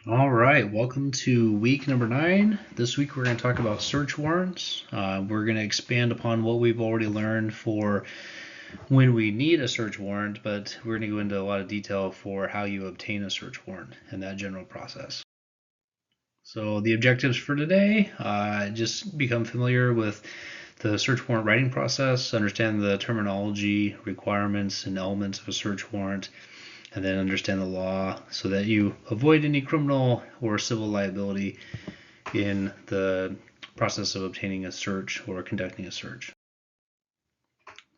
All right, welcome to week number 9. This week we're going to talk about search warrants. We're going to expand upon what we've already learned for when we need a search warrant, but we're going to go into a lot of detail for how you obtain a search warrant and that general process. So the objectives for today, just become familiar with the search warrant writing process, understand the terminology, requirements, and elements of a search warrant, and then understand the law so that you avoid any criminal or civil liability in the process of obtaining a search or conducting a search.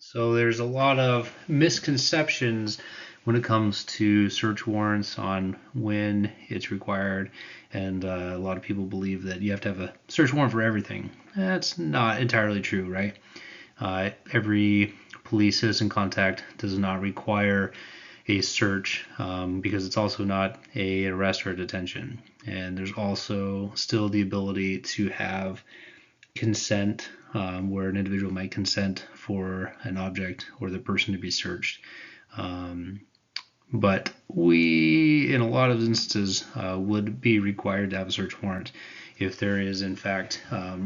So there's a lot of misconceptions when it comes to search warrants on when it's required, and a lot of people believe that you have to have a search warrant for everything. That's not entirely true, right? Every police citizen contact does not require a search because it's also not a arrest or a detention. And there's also still the ability to have consent where an individual might consent for an object or the person to be searched. But we, in a lot of instances, would be required to have a search warrant if there is, in fact,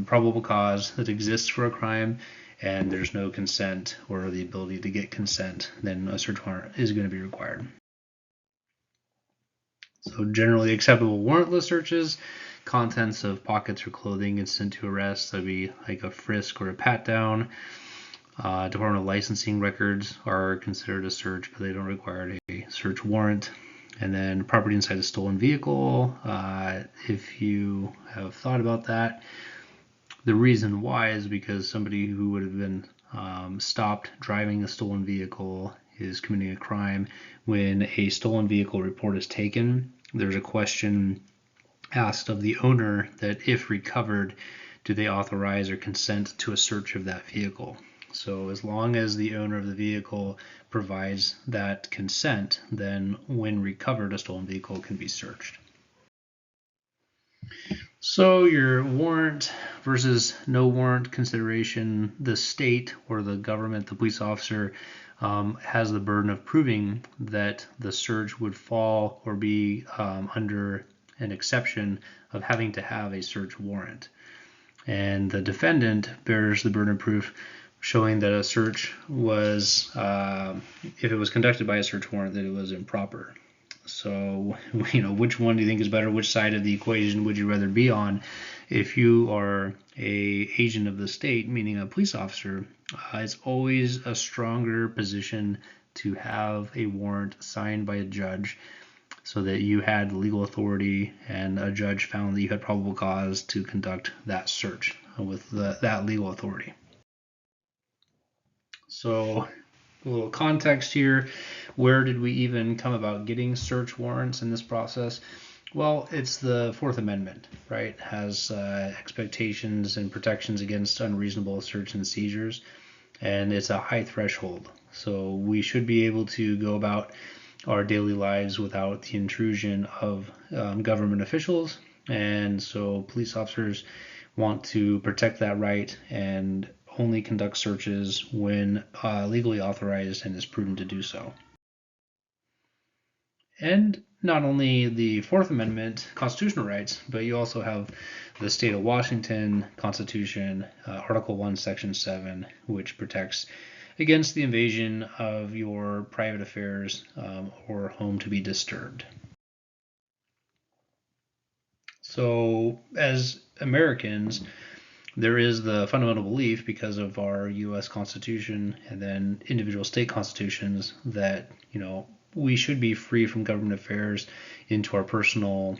probable cause that exists for a crime and there's no consent or the ability to get consent, then a search warrant is going to be required. So generally acceptable warrantless searches, contents of pockets or clothing instant to arrest, that'd be like a frisk or a pat down. Department of Licensing records are considered a search, but they don't require a search warrant. And then property inside a stolen vehicle, if you have thought about that, the reason why is because somebody who would have been stopped driving a stolen vehicle is committing a crime. When a stolen vehicle report is taken, there's a question asked of the owner that if recovered, do they authorize or consent to a search of that vehicle? So as long as the owner of the vehicle provides that consent, then when recovered, a stolen vehicle can be searched. So your warrant versus no warrant consideration, the state or the government, the police officer, has the burden of proving that the search would fall or be under an exception of having to have a search warrant. And the defendant bears the burden of proof showing that a search was, if it was conducted by a search warrant, that it was improper. So, which one do you think is better? Which side of the equation would you rather be on? If you are a agent of the state, meaning a police officer, it's always a stronger position to have a warrant signed by a judge so that you had legal authority and a judge found that you had probable cause to conduct that search with that legal authority. So a little context here. Where did we even come about getting search warrants in this process? Well, it's the Fourth Amendment, right? It has expectations and protections against unreasonable search and seizures, and it's a high threshold. So we should be able to go about our daily lives without the intrusion of government officials, and so police officers want to protect that right and only conduct searches when legally authorized and is prudent to do so. And not only the Fourth Amendment constitutional rights, but you also have the state of Washington Constitution, Article 1, Section 7, which protects against the invasion of your private affairs or home to be disturbed. So as Americans, there is the fundamental belief, because of our U.S. Constitution and then individual state constitutions, that we should be free from government affairs into our personal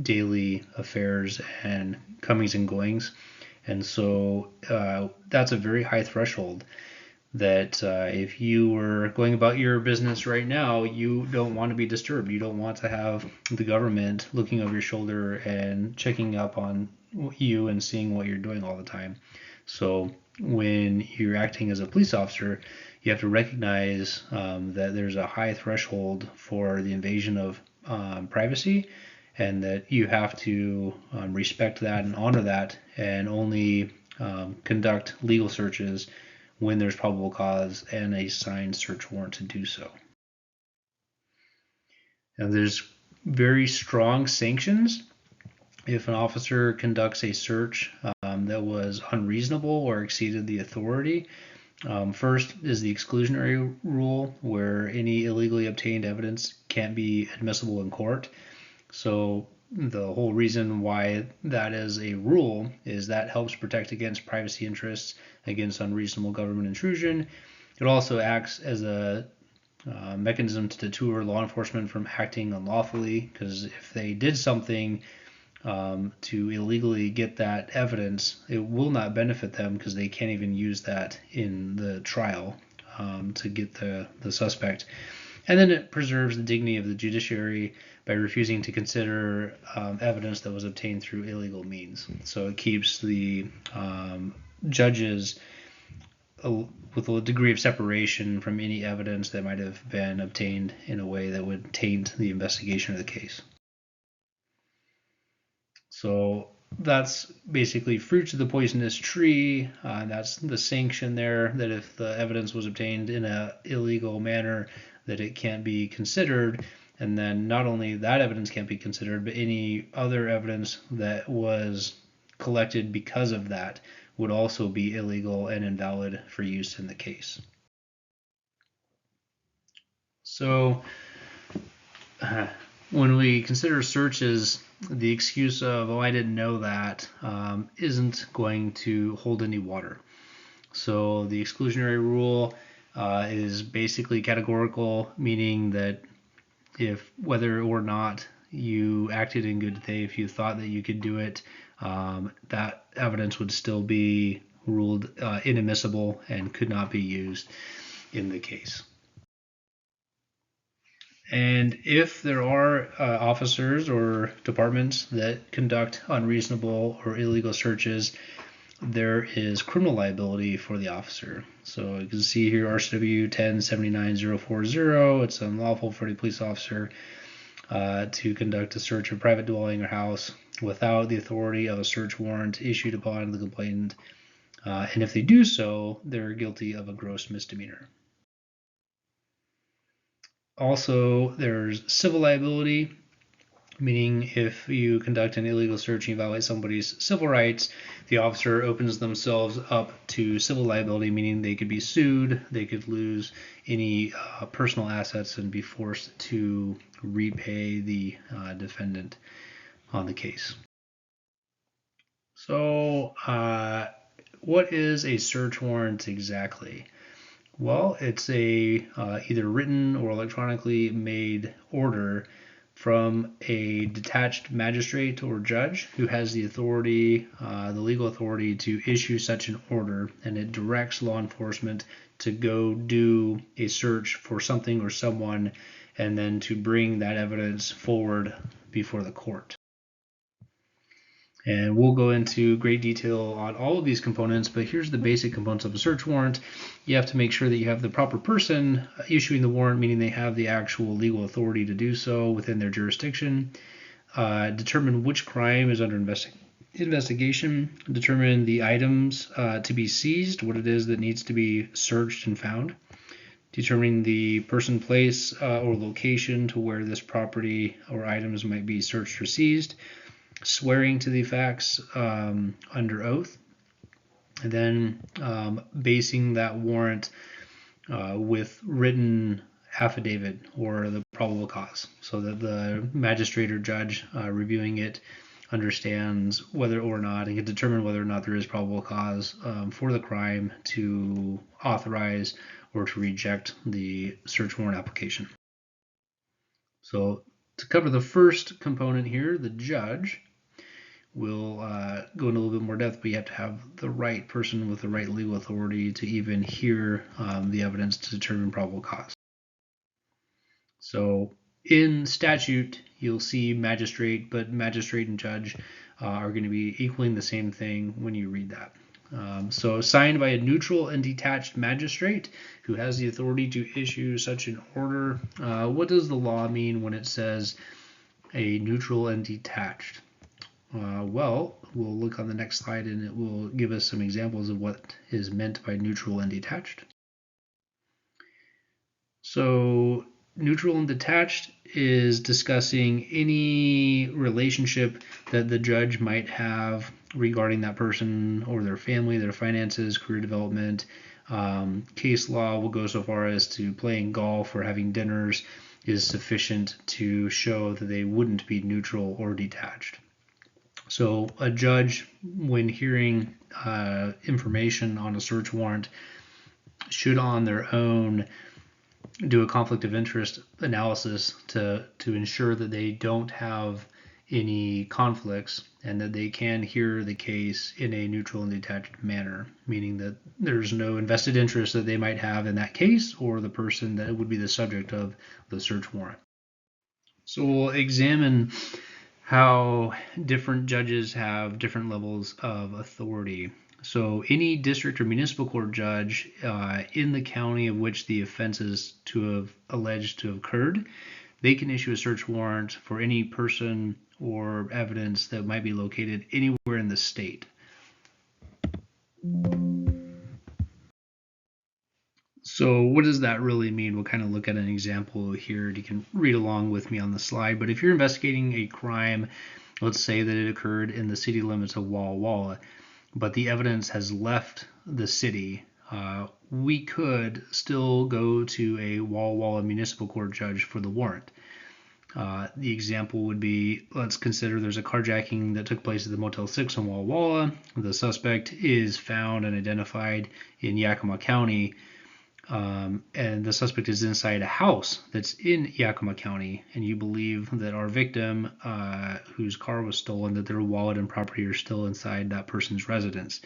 daily affairs and comings and goings. And so that's a very high threshold that if you were going about your business right now, you don't want to be disturbed. You don't want to have the government looking over your shoulder and checking up on you and seeing what you're doing all the time. So when you're acting as a police officer, you have to recognize that there's a high threshold for the invasion of privacy, and that you have to respect that and honor that, and only conduct legal searches when there's probable cause and a signed search warrant to do so. And there's very strong sanctions if an officer conducts a search that was unreasonable or exceeded the authority. First is the exclusionary rule, where any illegally obtained evidence can't be admissible in court. So the whole reason why that is a rule is that helps protect against privacy interests, against unreasonable government intrusion. It also acts as a mechanism to deter law enforcement from acting unlawfully, because if they did something to illegally get that evidence, it will not benefit them because they can't even use that in the trial to get the suspect. And then it preserves the dignity of the judiciary by refusing to consider evidence that was obtained through illegal means. So it keeps the judges with a degree of separation from any evidence that might have been obtained in a way that would taint the investigation of the case. So that's basically fruits of the poisonous tree. That's the sanction there, that if the evidence was obtained in an illegal manner, that it can't be considered. And then not only that evidence can't be considered, but any other evidence that was collected because of that would also be illegal and invalid for use in the case. So when we consider searches, the excuse of, oh, I didn't know that, isn't going to hold any water. So the exclusionary rule is basically categorical, meaning that if whether or not you acted in good faith, if you thought that you could do it, that evidence would still be ruled inadmissible and could not be used in the case. And if there are officers or departments that conduct unreasonable or illegal searches, there is criminal liability for the officer. So you can see here RCW 1079040. It's unlawful for the police officer to conduct a search of a private dwelling or house without the authority of a search warrant issued upon the complainant. And if they do so, they're guilty of a gross misdemeanor. Also, there's civil liability, meaning if you conduct an illegal search and you violate somebody's civil rights, the officer opens themselves up to civil liability, meaning they could be sued, they could lose any personal assets and be forced to repay the defendant on the case. So, what is a search warrant exactly? Well, it's a either written or electronically made order from a detached magistrate or judge who has the authority, the legal authority to issue such an order, and it directs law enforcement to go do a search for something or someone and then to bring that evidence forward before the court. And we'll go into great detail on all of these components, but here's the basic components of a search warrant. You have to make sure that you have the proper person issuing the warrant, meaning they have the actual legal authority to do so within their jurisdiction. Determine which crime is under investigation. Determine the items to be seized, what it is that needs to be searched and found. Determining the person, place, or location to where this property or items might be searched or seized. Swearing to the facts under oath, and then basing that warrant with written affidavit or the probable cause, so that the magistrate or judge reviewing it understands whether or not and can determine whether or not there is probable cause for the crime to authorize or to reject the search warrant application. So to cover the first component here, the judge will go into a little bit more depth, but you have to have the right person with the right legal authority to even hear the evidence to determine probable cause. So in statute, you'll see magistrate, but magistrate and judge are going to be equaling the same thing when you read that. So signed by a neutral and detached magistrate who has the authority to issue such an order. What does the law mean when it says a neutral and detached? Well, we'll look on the next slide and it will give us some examples of what is meant by neutral and detached. So Neutral and detached is discussing any relationship that the judge might have regarding that person or their family, their finances, career development. Case law will go so far as to playing golf or having dinners is sufficient to show that they wouldn't be neutral or detached. So a judge, when hearing information on a search warrant, should on their own do a conflict of interest analysis to ensure that they don't have any conflicts and that they can hear the case in a neutral and detached manner, meaning that there's no invested interest that they might have in that case or the person that would be the subject of the search warrant. So we'll examine how different judges have different levels of authority. So any district or municipal court judge in the county of which the offense is to have alleged to have occurred, they can issue a search warrant for any person or evidence that might be located anywhere in the state. So what does that really mean? We'll kind of look at an example here. You can read along with me on the slide. But if you're investigating a crime, let's say that it occurred in the city limits of Walla Walla, but the evidence has left the city, we could still go to a Walla Walla municipal court judge for the warrant. The example would be, let's consider there's a carjacking that took place at the Motel 6 in Walla Walla. The suspect is found and identified in Yakima County, and the suspect is inside a house that's in Yakima County, and you believe that our victim, whose car was stolen, that their wallet and property are still inside that person's residence.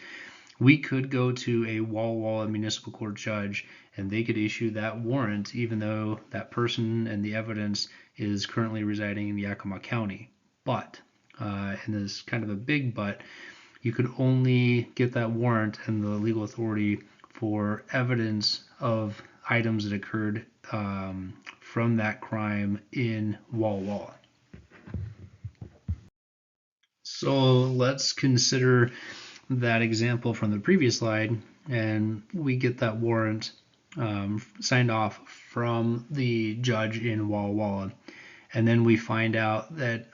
We could go to a Walla Walla municipal court judge and they could issue that warrant even though that person and the evidence is currently residing in Yakima County. But, and there's kind of a big but, you could only get that warrant and the legal authority for evidence of items that occurred from that crime in Walla Walla. So let's consider that example from the previous slide, and we get that warrant signed off from the judge in Walla Walla. And then we find out that,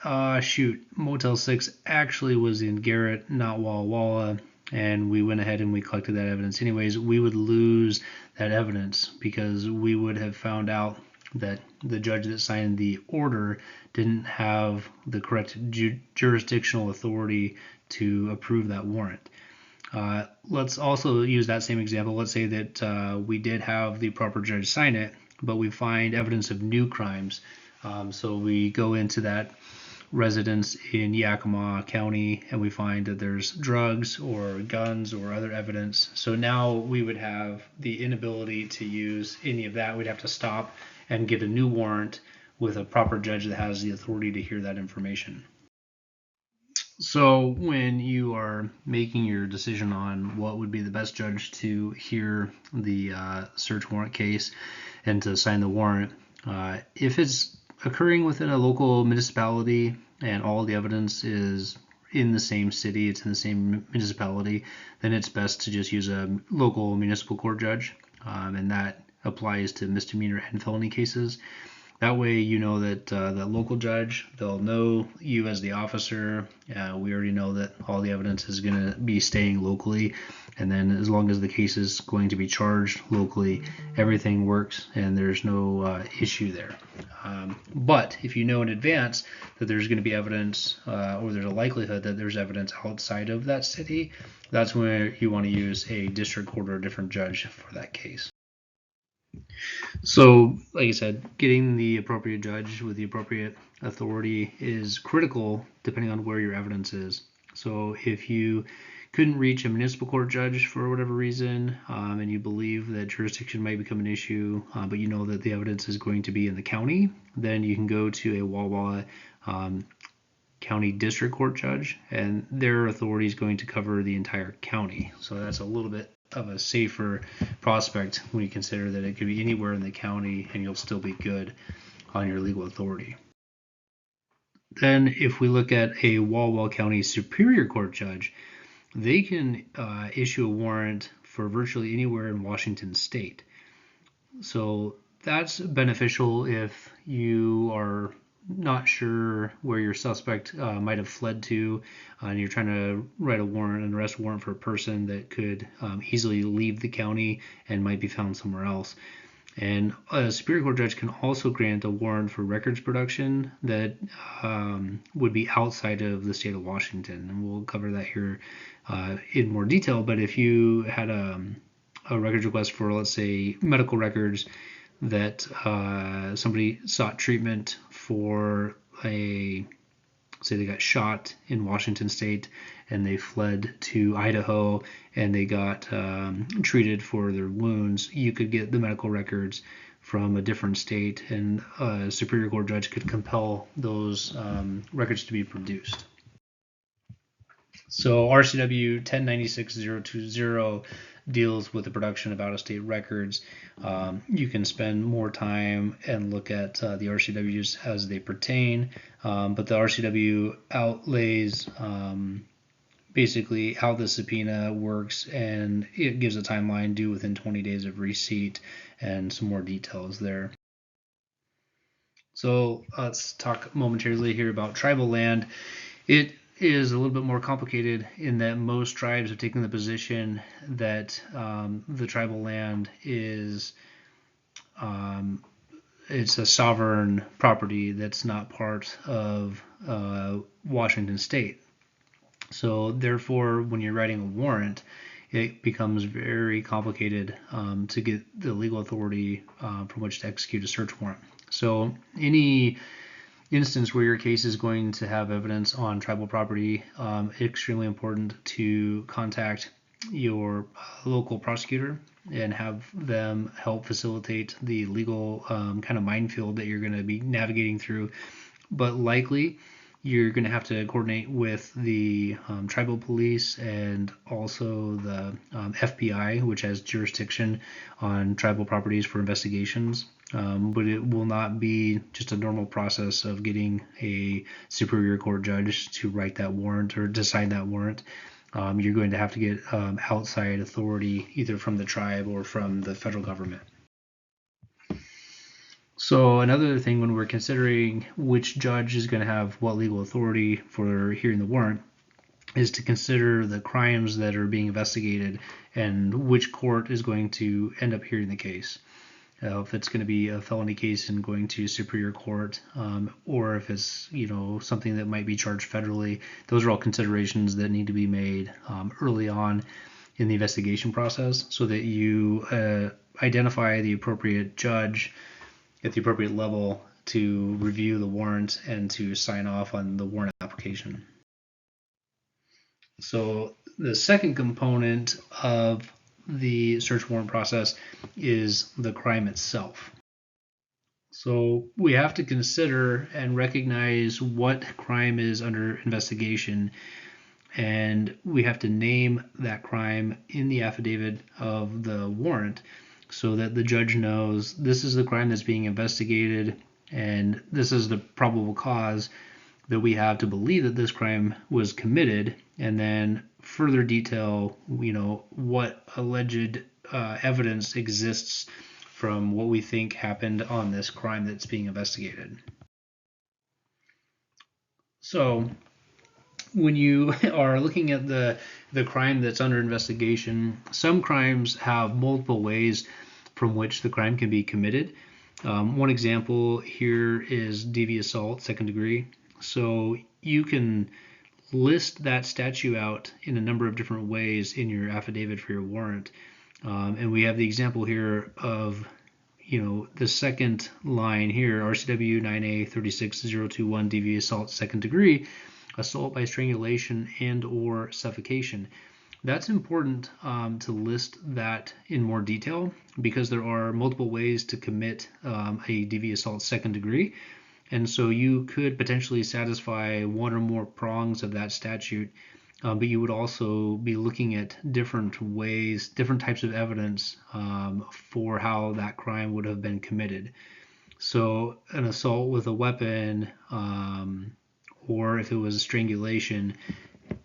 Motel 6 actually was in Garrett, not Walla Walla, and we went ahead and we collected that evidence anyways. We would lose that evidence because we would have found out that the judge that signed the order didn't have the correct jurisdictional authority to approve that warrant. Let's also use that same example. Let's say that we did have the proper judge sign it, but we find evidence of new crimes. So we go into that residence in Yakima County and we find that there's drugs or guns or other evidence. So now we would have the inability to use any of that. We'd have to stop and get a new warrant with a proper judge that has the authority to hear that information. So when you are making your decision on what would be the best judge to hear the search warrant case and to sign the warrant, if it's occurring within a local municipality and all the evidence is in the same city, it's in the same municipality, then it's best to just use a local municipal court judge, and that applies to misdemeanor and felony cases. That way you know that that local judge, they'll know you as the officer. We already know that all the evidence is going to be staying locally. And then as long as the case is going to be charged locally, everything works and there's no issue there. But if you know in advance that there's going to be evidence or there's a likelihood that there's evidence outside of that city, that's where you want to use a district court or a different judge for that case. So, like I said, getting the appropriate judge with the appropriate authority is critical depending on where your evidence is. So if you couldn't reach a municipal court judge for whatever reason, and you believe that jurisdiction might become an issue, but you know that the evidence is going to be in the county, then you can go to a Walla Walla county district court judge, and their authority is going to cover the entire county. So that's a little bit of a safer prospect when you consider that it could be anywhere in the county and you'll still be good on your legal authority. Then if we look at a Walla Walla County Superior Court judge, they can issue a warrant for virtually anywhere in Washington state. So that's beneficial if you are not sure where your suspect might have fled to, and you're trying to write an arrest warrant for a person that could easily leave the county and might be found somewhere else. And a Superior Court judge can also grant a warrant for records production that would be outside of the state of Washington. And we'll cover that here in more detail. But if you had a records request for, let's say, medical records that somebody sought treatment for say they got shot in Washington state and they fled to Idaho and they got treated for their wounds, you could get the medical records from a different state, and a Superior Court judge could compel those records to be produced. So RCW 1096-020 deals with the production of out-of-state records. You can spend more time and look at the RCWs as they pertain, but the RCW outlays basically how the subpoena works, and it gives a timeline due within 20 days of receipt and some more details there. So let's talk momentarily here about tribal land. It is a little bit more complicated in that most tribes have taken the position that the tribal land is it's a sovereign property that's not part of Washington state. So therefore, when you're writing a warrant, it becomes very complicated to get the legal authority from which to execute a search warrant. So any instance where your case is going to have evidence on tribal property, extremely important to contact your local prosecutor and have them help facilitate the legal kind of minefield that you're going to be navigating through. But likely you're going to have to coordinate with the tribal police and also the FBI, which has jurisdiction on tribal properties for investigations. But it will not be just a normal process of getting a Superior Court judge to write that warrant or to sign that warrant. You're going to have to get outside authority either from the tribe or from the federal government. So another thing when we're considering which judge is going to have what legal authority for hearing the warrant is to consider the crimes that are being investigated and which court is going to end up hearing the case. If it's going to be a felony case and going to Superior Court, or if it's something that might be charged federally, those are all considerations that need to be made early on in the investigation process so that you identify the appropriate judge at the appropriate level to review the warrant and to sign off on the warrant application. So the second component of the search warrant process is the crime itself. So we have to consider and recognize what crime is under investigation, and we have to name that crime in the affidavit of the warrant so that the judge knows this is the crime that's being investigated and this is the probable cause that we have to believe that this crime was committed, and then further detail, what alleged evidence exists from what we think happened on this crime that's being investigated. So when you are looking at the crime that's under investigation, some crimes have multiple ways from which the crime can be committed. One example here is DV assault, second degree. So you can list that statute out in a number of different ways in your affidavit for your warrant. And we have the example here of, the second line here, RCW 9A36021 DV assault, second degree, assault by strangulation and or suffocation. That's important to list that in more detail because there are multiple ways to commit a DV assault second degree. And so you could potentially satisfy one or more prongs of that statute, but you would also be looking at different ways, different types of evidence for how that crime would have been committed. So an assault with a weapon, or if it was strangulation,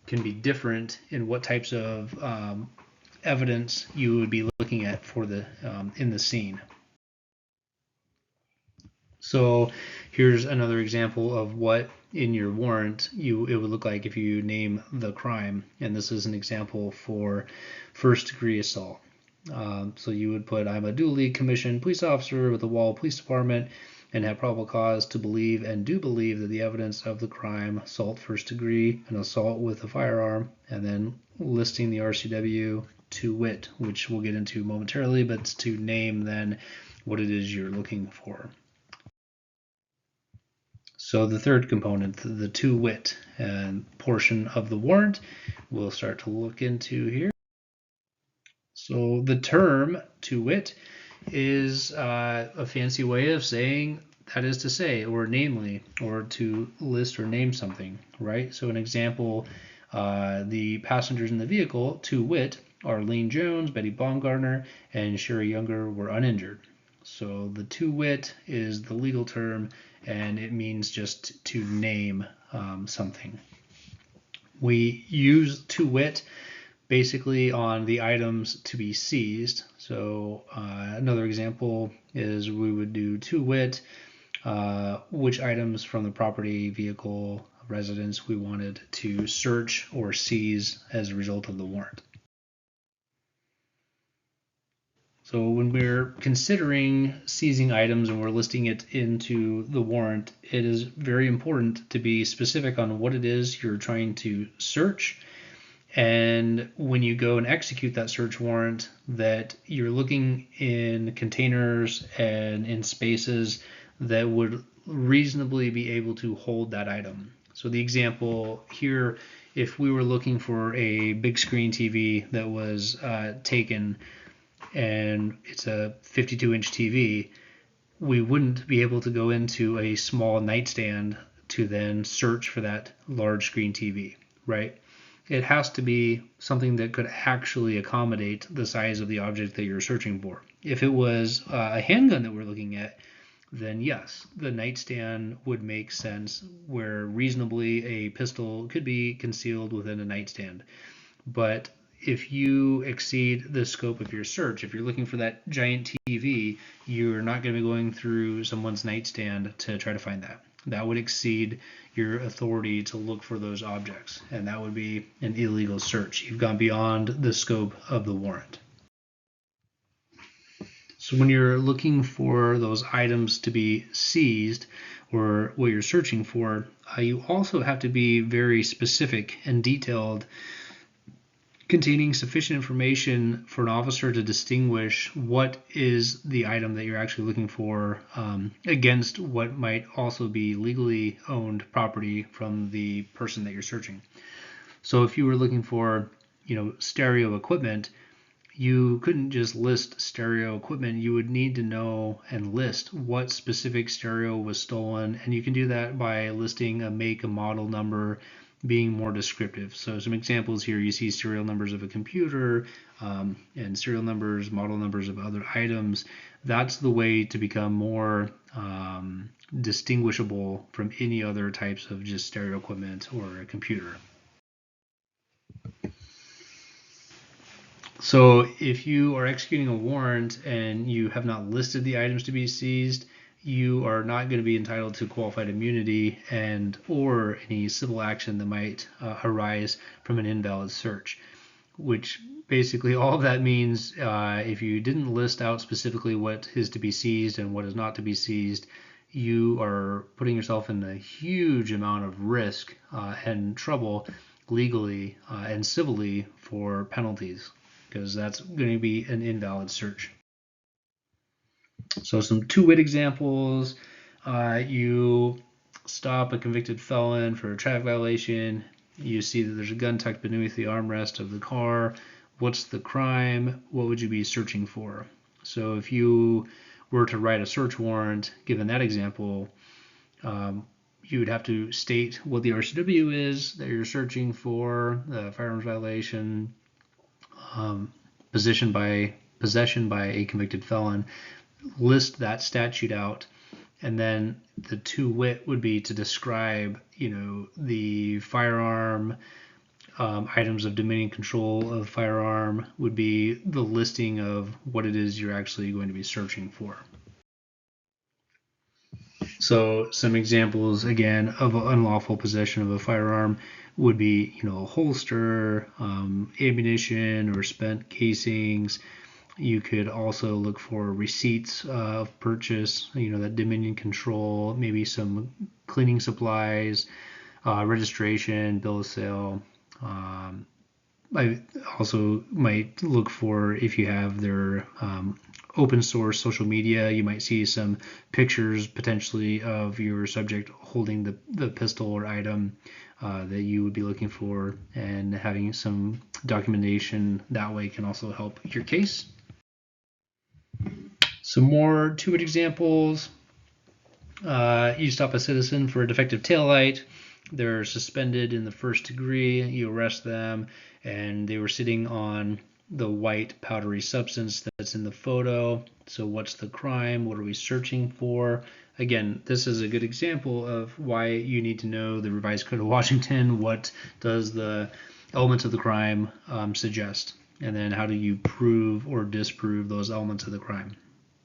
can be different in what types of evidence you would be looking at for the in the scene. So here's another example of what in your warrant it would look like if you name the crime. And this is an example for first-degree assault. So you would put, I'm a duly commissioned police officer with the Wall Police Department and have probable cause to believe and do believe that the evidence of the crime, assault first degree, and assault with a firearm, and then listing the RCW to wit, which we'll get into momentarily, but it's to name then what it is you're looking for. So the third component, the to wit portion of the warrant, we'll start to look into here. So the term to wit is a fancy way of saying, that is to say, or namely, or to list or name something, right? So an example, the passengers in the vehicle, to wit, Arlene Jones, Betty Baumgartner, and Sherry Younger were uninjured. So the to wit is the legal term, and it means just to name something. We use to wit basically on the items to be seized. So another example is we would do to wit which items from the property, vehicle, residence we wanted to search or seize as a result of the warrant. So when we're considering seizing items and we're listing it into the warrant, it is very important to be specific on what it is you're trying to search. And when you go and execute that search warrant, that you're looking in containers and in spaces that would reasonably be able to hold that item. So the example here, if we were looking for a big screen TV that was taken and it's a 52-inch TV, we wouldn't be able to go into a small nightstand to then search for that large screen TV, right? It has to be something that could actually accommodate the size of the object that you're searching for. If it was a handgun that we're looking at, then yes, the nightstand would make sense, where reasonably a pistol could be concealed within a nightstand. But if you exceed the scope of your search, if you're looking for that giant TV, you're not going to be going through someone's nightstand to try to find that. That would exceed your authority to look for those objects, and that would be an illegal search. You've gone beyond the scope of the warrant. So when you're looking for those items to be seized, or what you're searching for, you also have to be very specific and detailed, containing sufficient information for an officer to distinguish what is the item that you're actually looking for against what might also be legally owned property from the person that you're searching. So if you were looking for, stereo equipment, you couldn't just list stereo equipment. You would need to know and list what specific stereo was stolen, and you can do that by listing a make, a model number, being more descriptive. So some examples here, you see serial numbers of a computer and serial numbers, model numbers of other items. That's the way to become more distinguishable from any other types of just stereo equipment or a computer. So if you are executing a warrant and you have not listed the items to be seized, you are not going to be entitled to qualified immunity and or any civil action that might arise from an invalid search, which basically all of that means if you didn't list out specifically what is to be seized and what is not to be seized, you are putting yourself in a huge amount of risk and trouble legally and civilly for penalties, because that's going to be an invalid search. So some to-wit examples, you stop a convicted felon for a traffic violation, you see that there's a gun tucked beneath the armrest of the car. What's the crime? What would you be searching for? So if you were to write a search warrant, given that example, you would have to state what the RCW is that you're searching for, the firearms violation, possession by a convicted felon, list that statute out, and then the to-wit would be to describe, the firearm, items of dominion control of firearm would be the listing of what it is you're actually going to be searching for. So some examples again of unlawful possession of a firearm would be, a holster, ammunition or spent casings. You could also look for receipts of purchase, that Dominion control, maybe some cleaning supplies, registration, bill of sale. I also might look for, if you have their open source social media, you might see some pictures potentially of your subject holding the pistol or item that you would be looking for, and having some documentation that way can also help your case. Some more 2-bit examples. You stop a citizen for a defective taillight. They're suspended in the first degree. You arrest them, and they were sitting on the white powdery substance that's in the photo. So what's the crime? What are we searching for? Again, this is a good example of why you need to know the Revised Code of Washington. What does the elements of the crime suggest? And then how do you prove or disprove those elements of the crime?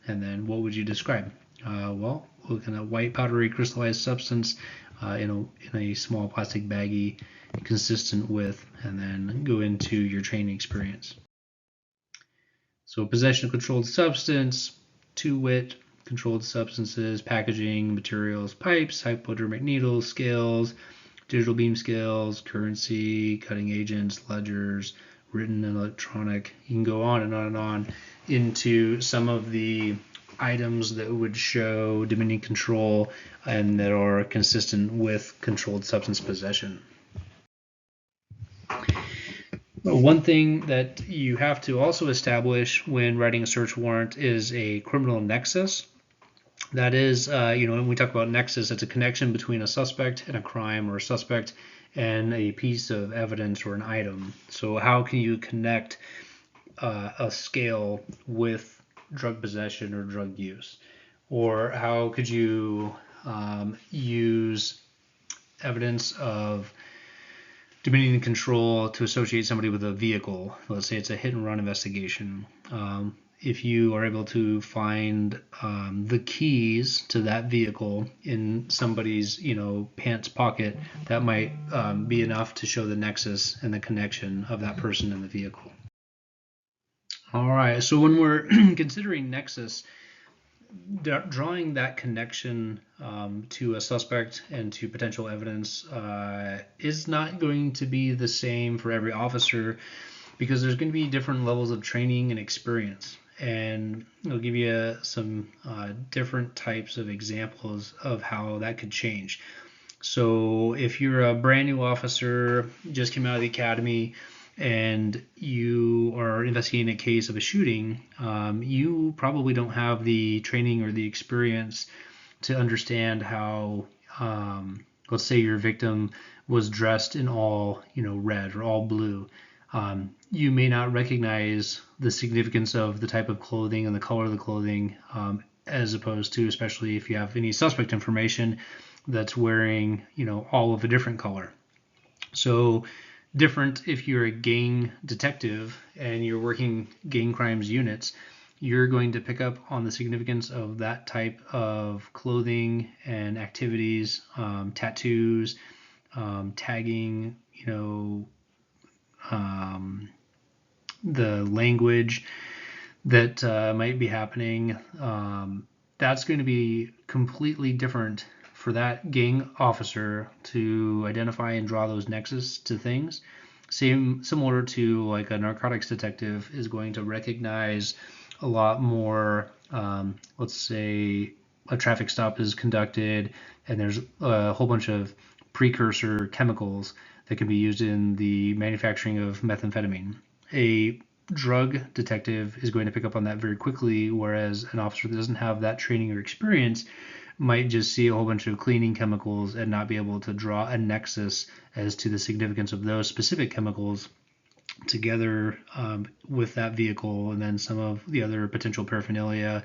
And then what would you describe? Well, looking at white powdery crystallized substance in a small plastic baggie consistent with, and then go into your training experience. So possession of controlled substance, 2-wit, controlled substances, packaging, materials, pipes, hypodermic needles, scales, digital beam scales, currency, cutting agents, ledgers, written and electronic. You can go on and on and on into some of the items that would show Dominion control and that are consistent with controlled substance possession. One thing that you have to also establish when writing a search warrant is a criminal nexus. That is, when we talk about nexus, it's a connection between a suspect and a crime, or a suspect and a piece of evidence or an item. So how can you connect a scale with drug possession or drug use? Or how could you use evidence of Dominion control to associate somebody with a vehicle? Let's say it's a hit and run investigation. If you are able to find the keys to that vehicle in somebody's pants pocket, that might be enough to show the nexus and the connection of that person and the vehicle. All right, so when we're considering nexus, drawing that connection to a suspect and to potential evidence is not going to be the same for every officer, because there's going to be different levels of training and experience. And I'll give you some different types of examples of how that could change. So if you're a brand new officer, just came out of the academy, and you are investigating a case of a shooting, you probably don't have the training or the experience to understand how, let's say your victim was dressed in all, red or all blue. You may not recognize the significance of the type of clothing and the color of the clothing, as opposed to, especially if you have any suspect information that's wearing, all of a different color. So different if you're a gang detective and you're working gang crimes units, you're going to pick up on the significance of that type of clothing and activities, tattoos, tagging, the language that might be happening. That's going to be completely different for that gang officer to identify and draw those nexus to things. Similar to like a narcotics detective is going to recognize a lot more. Let's say a traffic stop is conducted and there's a whole bunch of precursor chemicals that can be used in the manufacturing of methamphetamine. A drug detective is going to pick up on that very quickly, whereas an officer that doesn't have that training or experience might just see a whole bunch of cleaning chemicals and not be able to draw a nexus as to the significance of those specific chemicals together with that vehicle, and then some of the other potential paraphernalia,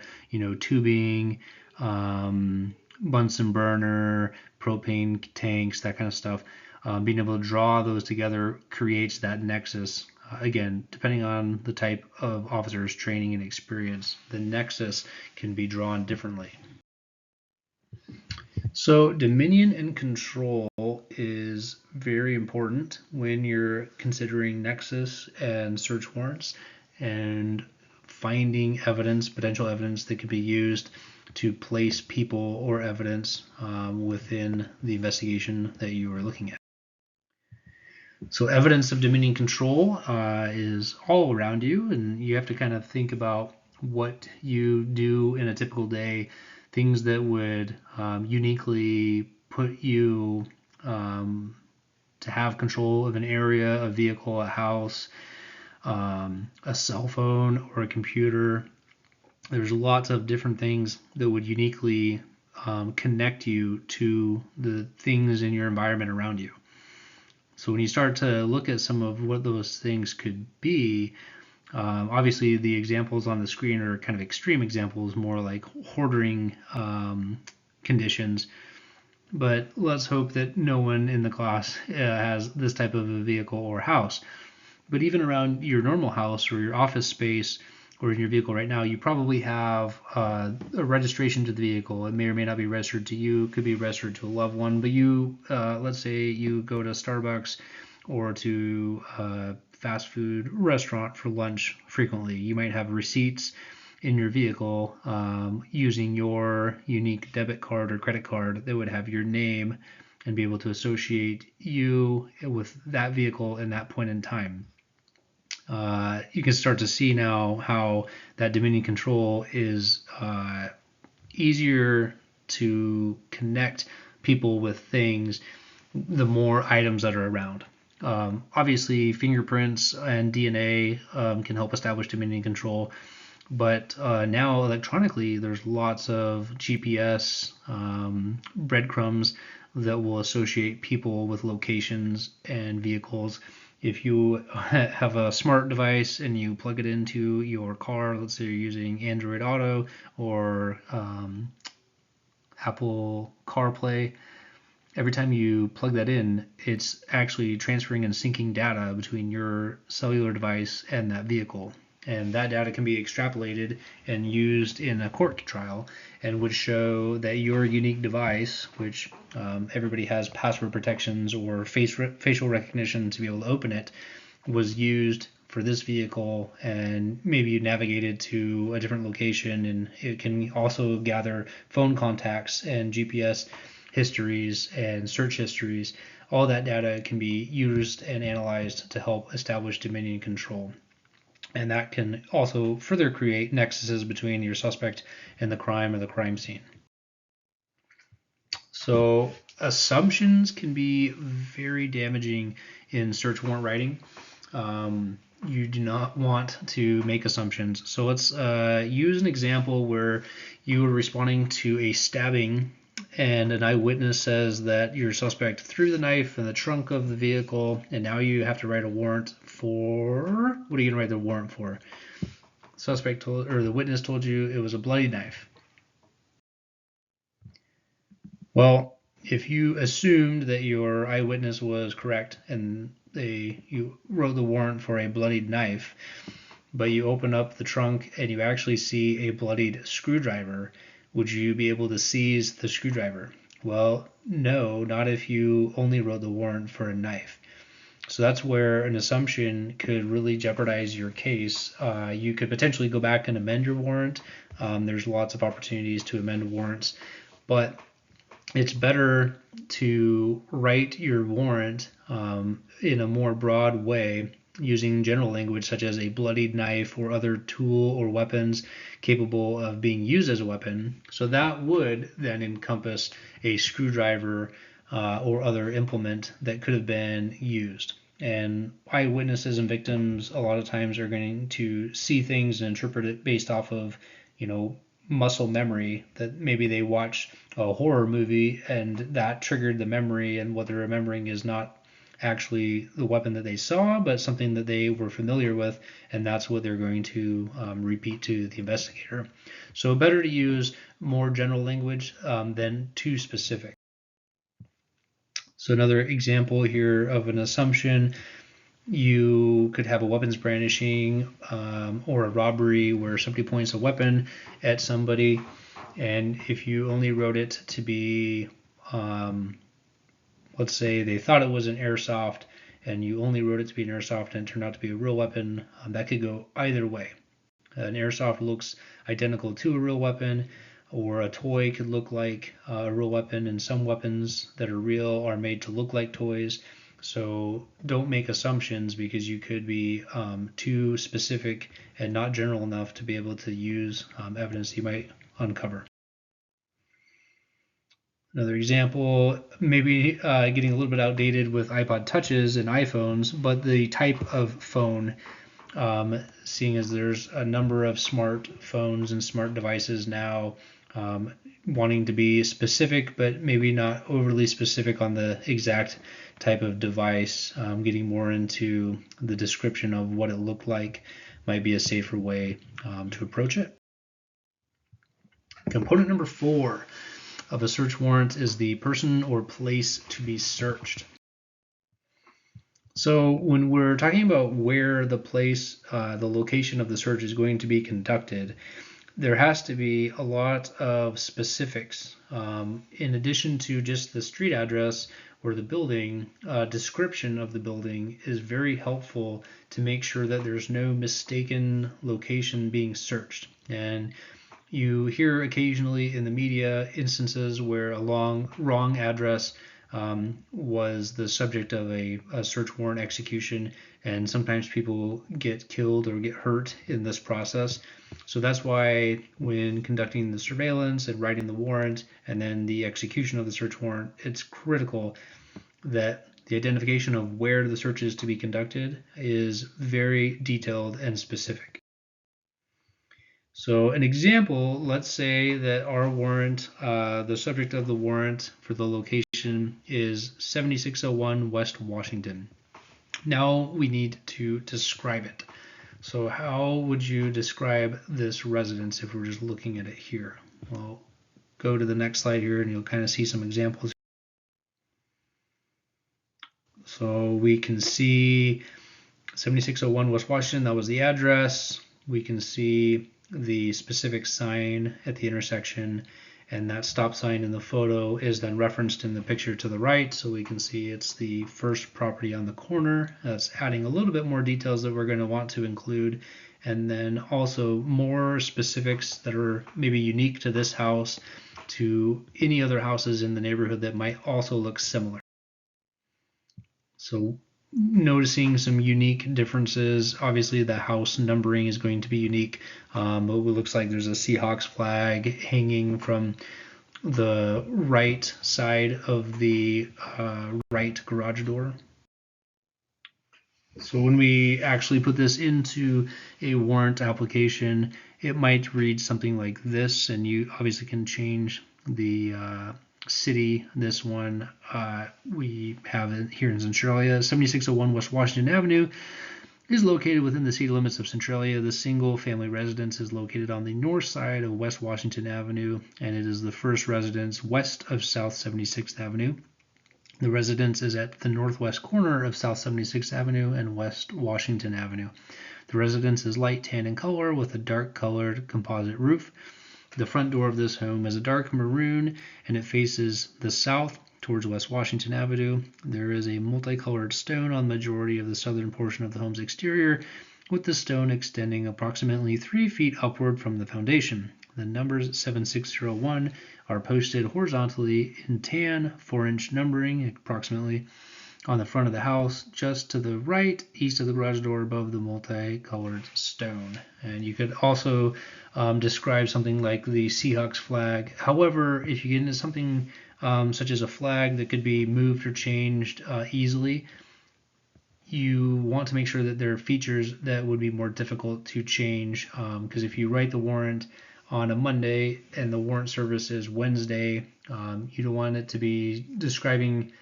tubing, Bunsen burner, propane tanks, that kind of stuff. Being able to draw those together creates that nexus. Again, depending on the type of officer's training and experience, the nexus can be drawn differently. So dominion and control is very important when you're considering nexus and search warrants and finding evidence, potential evidence that could be used to place people or evidence within the investigation that you are looking at. So evidence of dominion control is all around you, and you have to kind of think about what you do in a typical day, things that would uniquely put you to have control of an area, a vehicle, a house, a cell phone, or a computer. There's lots of different things that would uniquely connect you to the things in your environment around you. So when you start to look at some of what those things could be, obviously the examples on the screen are kind of extreme examples, more like hoarding conditions. But let's hope that no one in the class has this type of a vehicle or house. But even around your normal house or your office space or in your vehicle right now, you probably have a registration to the vehicle. It may or may not be registered to you, could be registered to a loved one, but you, let's say you go to Starbucks or to a fast food restaurant for lunch frequently. You might have receipts in your vehicle using your unique debit card or credit card that would have your name and be able to associate you with that vehicle in that point in time. You can start to see now how that dominion control is easier to connect people with things the more items that are around. Obviously, fingerprints and DNA can help establish dominion control, but now electronically, there's lots of GPS breadcrumbs that will associate people with locations and vehicles. If you have a smart device and you plug it into your car, let's say you're using Android Auto or Apple CarPlay, every time you plug that in, it's actually transferring and syncing data between your cellular device and that vehicle. And that data can be extrapolated and used in a court trial and would show that your unique device, which everybody has password protections or facial recognition to be able to open it, was used for this vehicle, and maybe you navigated to a different location, and it can also gather phone contacts and GPS histories and search histories. All that data can be used and analyzed to help establish dominion control. And that can also further create nexuses between your suspect and the crime or the crime scene. So assumptions can be very damaging in search warrant writing. You do not want to make assumptions. So let's use an example where you are responding to a stabbing and an eyewitness says that your suspect threw the knife in the trunk of the vehicle, and now you have to write a warrant for, what are you going to write the warrant for? The witness told you it was a bloody knife. Well, if you assumed that your eyewitness was correct and you wrote the warrant for a bloodied knife, but you open up the trunk and you actually see a bloodied screwdriver, would you be able to seize the screwdriver? Well, no, not if you only wrote the warrant for a knife. So that's where an assumption could really jeopardize your case. You could potentially go back and amend your warrant. There's lots of opportunities to amend warrants, but it's better to write your warrant in a more broad way using general language such as a bloodied knife or other tool or weapons capable of being used as a weapon. So that would then encompass a screwdriver or other implement that could have been used. And eyewitnesses and victims a lot of times are going to see things and interpret it based off of, muscle memory, that maybe they watched a horror movie and that triggered the memory, and what they're remembering is not actually the weapon that they saw, but something that they were familiar with, and that's what they're going to repeat to the investigator. So better to use more general language than too specific. So another example here of an assumption, you could have a weapons brandishing or a robbery where somebody points a weapon at somebody, and if you only wrote it to be let's say they thought it was an airsoft and you only wrote it to be an airsoft and it turned out to be a real weapon, that could go either way. An airsoft looks identical to a real weapon, or a toy could look like a real weapon, and some weapons that are real are made to look like toys. So don't make assumptions, because you could be too specific and not general enough to be able to use evidence you might uncover. Another example, maybe getting a little bit outdated with iPod touches and iPhones, but the type of phone, seeing as there's a number of smartphones and smart devices now, wanting to be specific, but maybe not overly specific on the exact type of device, getting more into the description of what it looked like might be a safer way to approach it. Component number 4 of a search warrant is the person or place to be searched. So when we're talking about where the place, the location of the search is going to be conducted, there has to be a lot of specifics. In addition to just the street address or the building, description of the building is very helpful to make sure that there's no mistaken location being searched. And you hear occasionally in the media instances where a wrong address was the subject of a search warrant execution, and sometimes people get killed or get hurt in this process. So that's why when conducting the surveillance and writing the warrant and then the execution of the search warrant, it's critical that the identification of where the search is to be conducted is very detailed and specific. So an example, let's say that our warrant, the subject of the warrant for the location is 7601 West Washington. Now we need to describe it. So how would you describe this residence if we're just looking at it here? Well, go to the next slide here and you'll kind of see some examples. So we can see 7601 West Washington, that was the address. We can see the specific sign at the intersection, and that stop sign in the photo is then referenced in the picture to the right, so we can see it's the first property on the corner. That's adding a little bit more details that we're going to want to include, and then also more specifics that are maybe unique to this house to any other houses in the neighborhood that might also look similar. So noticing some unique differences. Obviously the house numbering is going to be unique, but it looks like there's a Seahawks flag hanging from the right side of the right garage door. So when we actually put this into a warrant application, it might read something like this, and you obviously can change the city. This one we have it here in Centralia. 7601 West Washington Avenue is located within the city limits of Centralia. The single family residence is located on the north side of West Washington Avenue, and it is the first residence west of South 76th Avenue. The residence is at the northwest corner of South 76th Avenue and West Washington Avenue. The residence is light tan in color with a dark colored composite roof. The front door of this home is a dark maroon, and it faces the south towards West Washington Avenue. There is a multicolored stone on the majority of the southern portion of the home's exterior, with the stone extending approximately 3 feet upward from the foundation. The numbers 7601 are posted horizontally in tan 4-inch numbering approximately on the front of the house, just to the right, east of the garage door, above the multicolored stone. And you could also describe something like the Seahawks flag. However, if you get into something such as a flag that could be moved or changed easily, you want to make sure that there are features that would be more difficult to change, because if you write the warrant on a Monday and the warrant service is Wednesday, you don't want it to be describing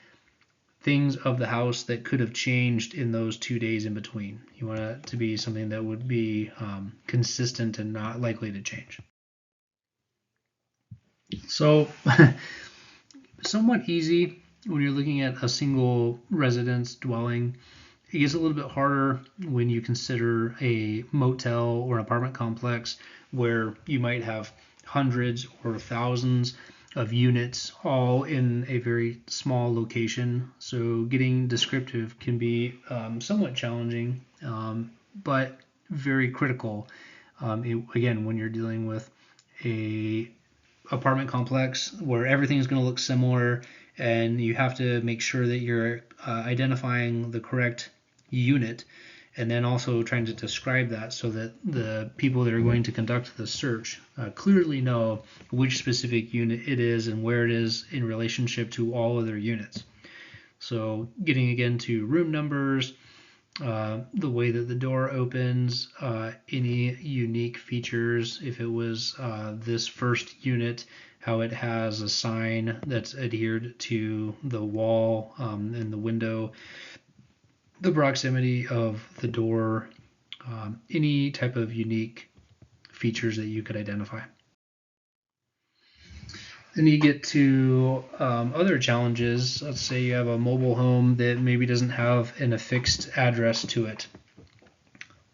things of the house that could have changed in those 2 days in between. You want it to be something that would be consistent and not likely to change. So somewhat easy when you're looking at a single residence dwelling. It gets a little bit harder when you consider a motel or an apartment complex where you might have hundreds or thousands of units all in a very small location. So getting descriptive can be somewhat challenging, but very critical. Again, when you're dealing with a apartment complex where everything is going to look similar, and you have to make sure that you're identifying the correct unit, and then also trying to describe that so that the people that are going to conduct the search clearly know which specific unit it is and where it is in relationship to all other units. So getting again to room numbers, the way that the door opens, any unique features, if it was this first unit, how it has a sign that's adhered to the wall and the window, the proximity of the door, any type of unique features that you could identify. Then you get to other challenges. Let's say you have a mobile home that maybe doesn't have an affixed address to it.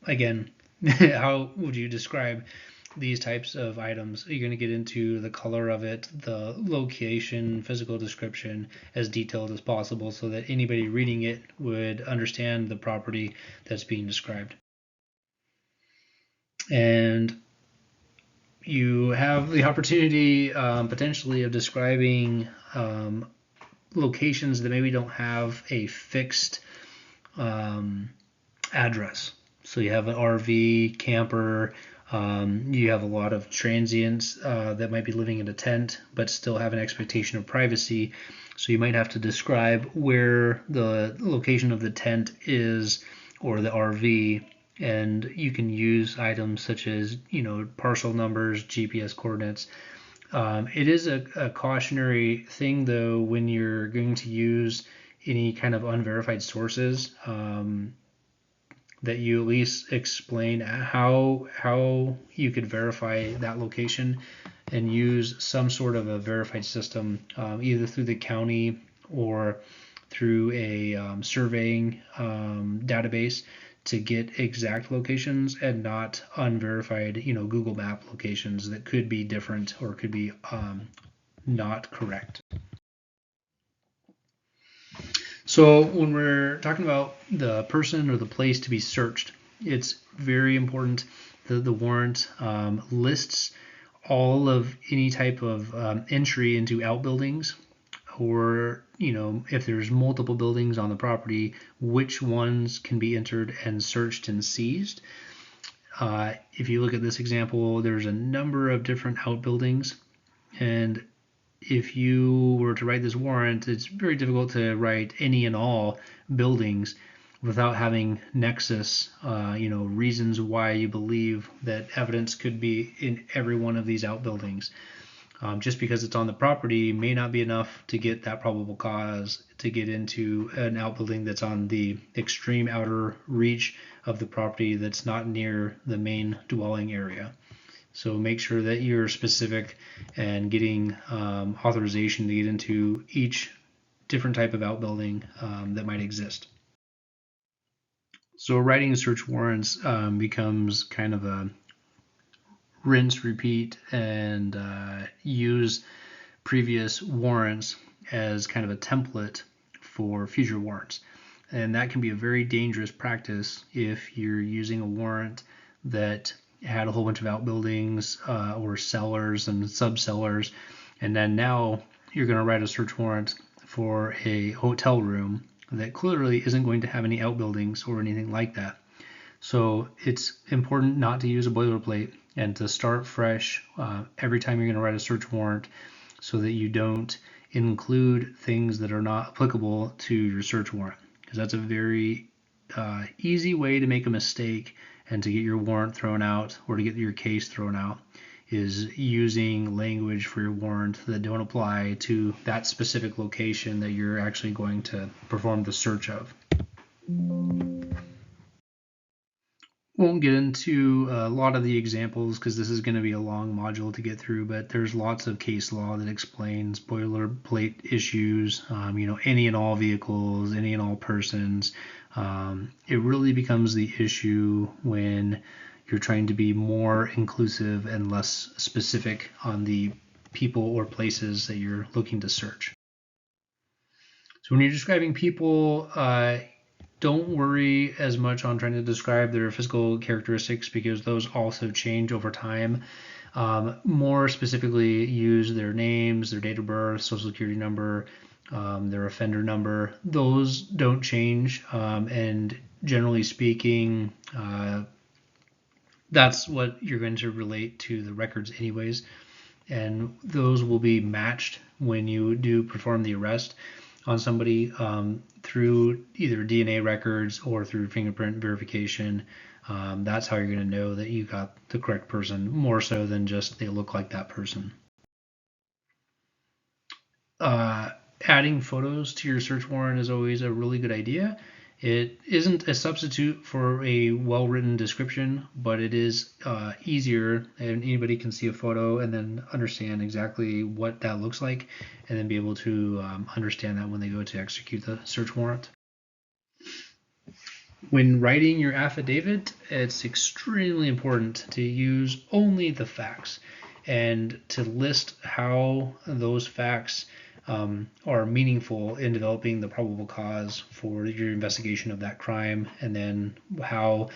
Again, how would you describe these types of items? You're going to get into the color of it, the location, physical description as detailed as possible so that anybody reading it would understand the property that's being described. And you have the opportunity potentially of describing locations that maybe don't have a fixed address. So you have an RV, camper, you have a lot of transients that might be living in a tent but still have an expectation of privacy. So you might have to describe where the location of the tent is or the RV, and you can use items such as parcel numbers, GPS coordinates. It is a cautionary thing though when you're going to use any kind of unverified sources, that you at least explain how you could verify that location and use some sort of a verified system, either through the county or through a surveying database to get exact locations and not unverified, Google Map locations that could be different or could be not correct. So when we're talking about the person or the place to be searched, it's very important that the warrant lists all of any type of entry into outbuildings, or if there's multiple buildings on the property, which ones can be entered and searched and seized. If you look at this example, there's a number of different outbuildings, and if you were to write this warrant, it's very difficult to write any and all buildings without having nexus, reasons why you believe that evidence could be in every one of these outbuildings. Just because it's on the property may not be enough to get that probable cause to get into an outbuilding that's on the extreme outer reach of the property that's not near the main dwelling area. So make sure that you're specific and getting authorization to get into each different type of outbuilding that might exist. So writing search warrants becomes kind of a rinse, repeat, and use previous warrants as kind of a template for future warrants. And that can be a very dangerous practice if you're using a warrant that had a whole bunch of outbuildings or cellars and subcellars, and then now you're going to write a search warrant for a hotel room that clearly isn't going to have any outbuildings or anything like that. So it's important not to use a boilerplate and to start fresh every time you're going to write a search warrant, so that you don't include things that are not applicable to your search warrant, because that's a very easy way to make a mistake and to get your warrant thrown out or to get your case thrown out, is using language for your warrant that don't apply to that specific location that you're actually going to perform the search of. Won't get into a lot of the examples because this is going to be a long module to get through, but there's lots of case law that explains boilerplate issues, any and all vehicles, any and all persons. It really becomes the issue when you're trying to be more inclusive and less specific on the people or places that you're looking to search. So when you're describing people, don't worry as much on trying to describe their physical characteristics because those also change over time. More specifically, use their names, their date of birth, social security number, their offender number. Those don't change, and generally speaking, that's what you're going to relate to the records anyways, and those will be matched when you do perform the arrest on somebody through either DNA records or through fingerprint verification. That's how you're going to know that you got the correct person, more so than just they look like that person. Adding photos to your search warrant is always a really good idea. It isn't a substitute for a well-written description, but it is easier, and anybody can see a photo and then understand exactly what that looks like, and then be able to understand that when they go to execute the search warrant. When writing your affidavit, it's extremely important to use only the facts and to list how those facts are meaningful in developing the probable cause for your investigation of that crime, and then how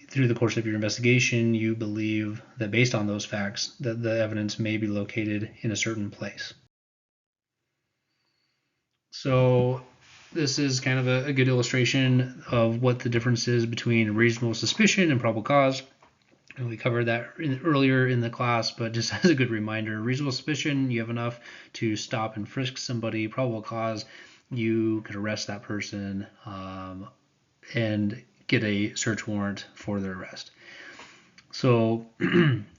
through the course of your investigation you believe that based on those facts that the evidence may be located in a certain place. So this is kind of a good illustration of what the difference is between reasonable suspicion and probable cause. And we covered that earlier in the class, but just as a good reminder, reasonable suspicion, you have enough to stop and frisk somebody. Probable cause, you could arrest that person and get a search warrant for their arrest. So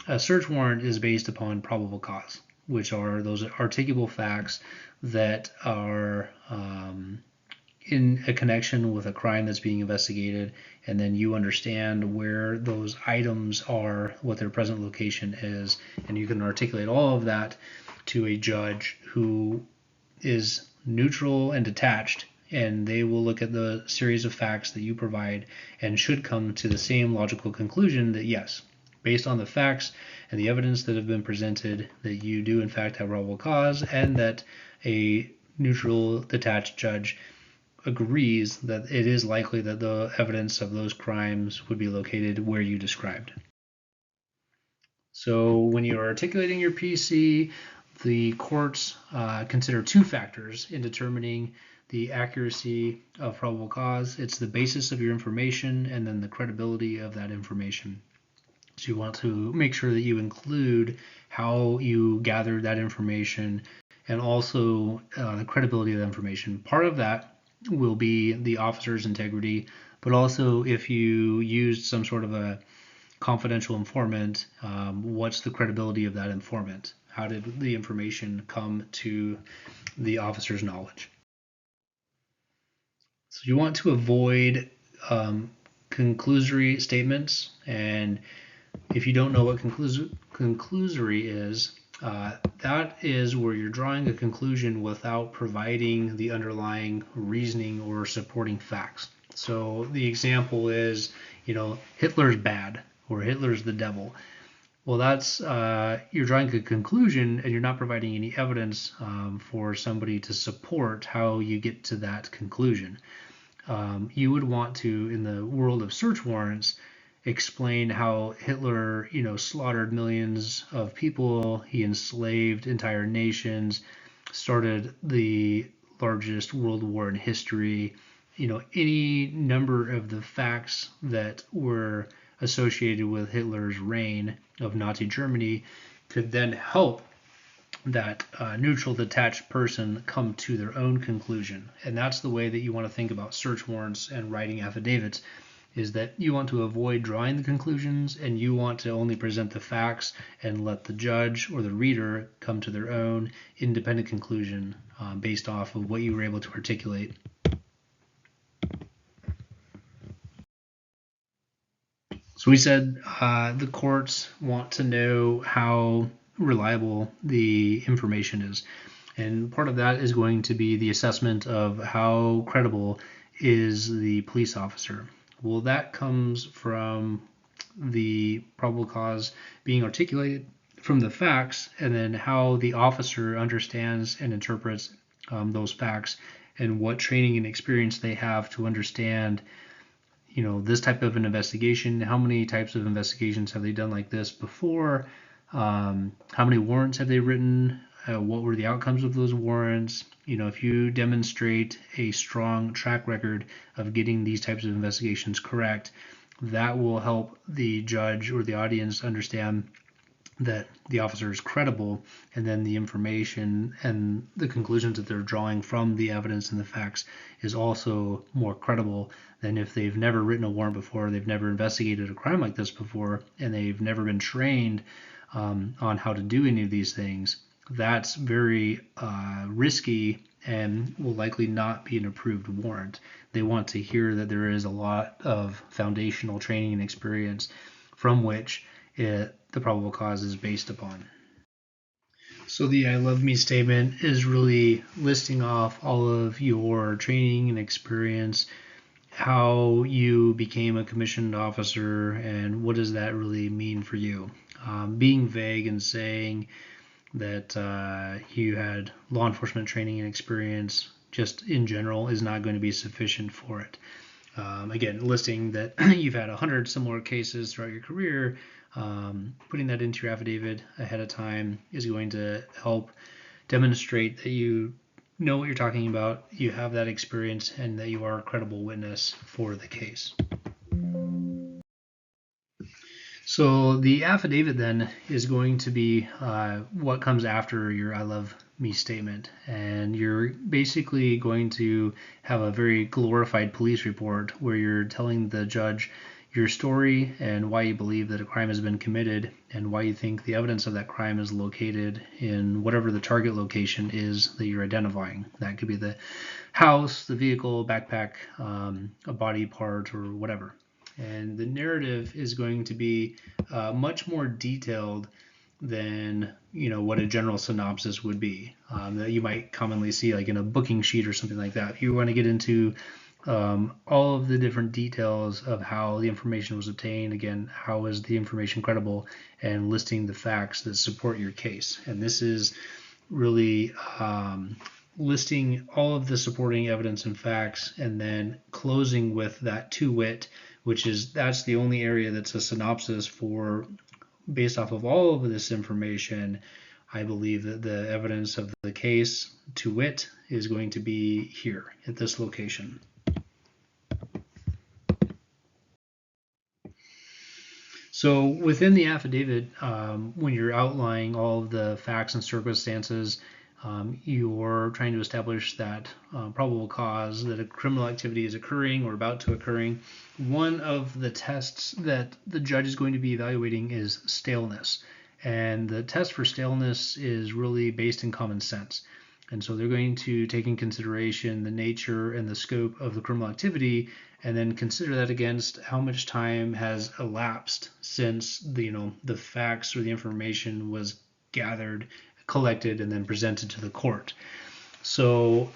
a search warrant is based upon probable cause, which are those articulable facts that are in a connection with a crime that's being investigated, and then you understand where those items are, what their present location is, and you can articulate all of that to a judge who is neutral and detached, and they will look at the series of facts that you provide and should come to the same logical conclusion that yes, based on the facts and the evidence that have been presented, that you do in fact have probable cause, and that a neutral, detached judge agrees that it is likely that the evidence of those crimes would be located where you described. So when you are articulating your PC, the courts consider two factors in determining the accuracy of probable cause. It's the basis of your information and then the credibility of that information. So you want to make sure that you include how you gathered that information and also the credibility of the information. Part of that will be the officer's integrity, but also if you used some sort of a confidential informant, what's the credibility of that informant? How did the information come to the officer's knowledge? So you want to avoid conclusory statements, and if you don't know what conclusory is, that is where you're drawing a conclusion without providing the underlying reasoning or supporting facts. So the example is, Hitler's bad or Hitler's the devil. Well, that's you're drawing a conclusion and you're not providing any evidence for somebody to support how you get to that conclusion. You would want to, in the world of search warrants, explain how Hitler, slaughtered millions of people, he enslaved entire nations, started the largest world war in history, any number of the facts that were associated with Hitler's reign of Nazi Germany could then help that neutral, detached person come to their own conclusion. And that's the way that you want to think about search warrants and writing affidavits, is that you want to avoid drawing the conclusions and you want to only present the facts and let the judge or the reader come to their own independent conclusion based off of what you were able to articulate. So we said the courts want to know how reliable the information is. And part of that is going to be the assessment of how credible is the police officer. Well, that comes from the probable cause being articulated from the facts, and then how the officer understands and interprets those facts, and what training and experience they have to understand, this type of an investigation. How many types of investigations have they done like this before? How many warrants have they written? What were the outcomes of those warrants? If you demonstrate a strong track record of getting these types of investigations correct, that will help the judge or the audience understand that the officer is credible, and then the information and the conclusions that they're drawing from the evidence and the facts is also more credible than if they've never written a warrant before, they've never investigated a crime like this before, and they've never been trained on how to do any of these things. That's very risky and will likely not be an approved warrant. They want to hear that there is a lot of foundational training and experience from which the probable cause is based upon. So the I love me statement is really listing off all of your training and experience, how you became a commissioned officer, and what does that really mean for you. Being vague and saying that you had law enforcement training and experience just in general is not going to be sufficient for it. Again, listing that you've had 100 similar cases throughout your career, putting that into your affidavit ahead of time is going to help demonstrate that you know what you're talking about, you have that experience, and that you are a credible witness for the case. So the affidavit then is going to be what comes after your I love me statement, and you're basically going to have a very glorified police report where you're telling the judge your story and why you believe that a crime has been committed and why you think the evidence of that crime is located in whatever the target location is that you're identifying. That could be the house, the vehicle, backpack, a body part, or whatever. And the narrative is going to be much more detailed than what a general synopsis would be that you might commonly see like in a booking sheet or something like that. If you want to get into all of the different details of how the information was obtained, again, how is the information credible, and listing the facts that support your case. And this is really listing all of the supporting evidence and facts, and then closing with that to wit, which is that's the only area that's a synopsis for. Based off of all of this information, I believe that the evidence of the case, to wit, is going to be here at this location. So within the affidavit, when you're outlining all of the facts and circumstances, you're trying to establish that probable cause that a criminal activity is occurring or about to occurring. One of the tests that the judge is going to be evaluating is staleness. And the test for staleness is really based in common sense. And so they're going to take in consideration the nature and the scope of the criminal activity, and then consider that against how much time has elapsed since the facts or the information was gathered, collected, and then presented to the court. So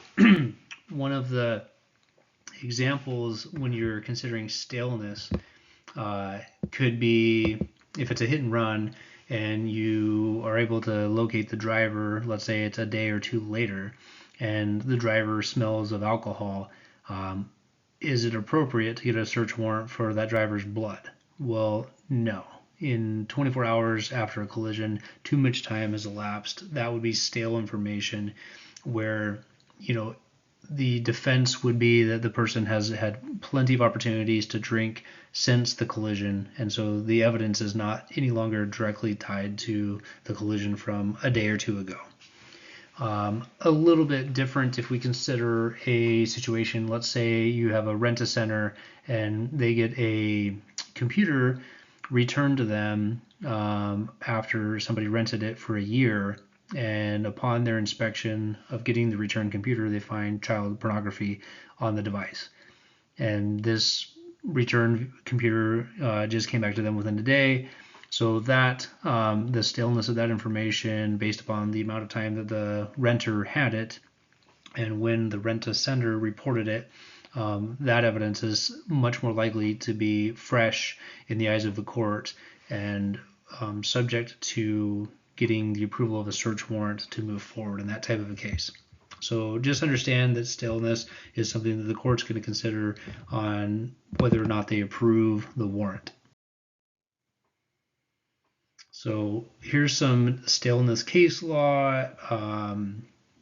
one of the examples when you're considering staleness could be if it's a hit and run and you are able to locate the driver, let's say it's a day or two later, and the driver smells of alcohol, is it appropriate to get a search warrant for that driver's blood? Well, no. In 24 hours after a collision, too much time has elapsed. That would be stale information where, the defense would be that the person has had plenty of opportunities to drink since the collision, and so the evidence is not any longer directly tied to the collision from a day or two ago. A little bit different if we consider a situation, let's say you have a rent-a-center and they get a computer returned to them after somebody rented it for a year, and upon their inspection of getting the returned computer, they find child pornography on the device. And this returned computer just came back to them within a day. So that the staleness of that information based upon the amount of time that the renter had it and when the rent-a-sender reported it, that evidence is much more likely to be fresh in the eyes of the court and subject to getting the approval of a search warrant to move forward in that type of a case. So just understand that staleness is something that the court's going to consider on whether or not they approve the warrant. So here's some staleness case law.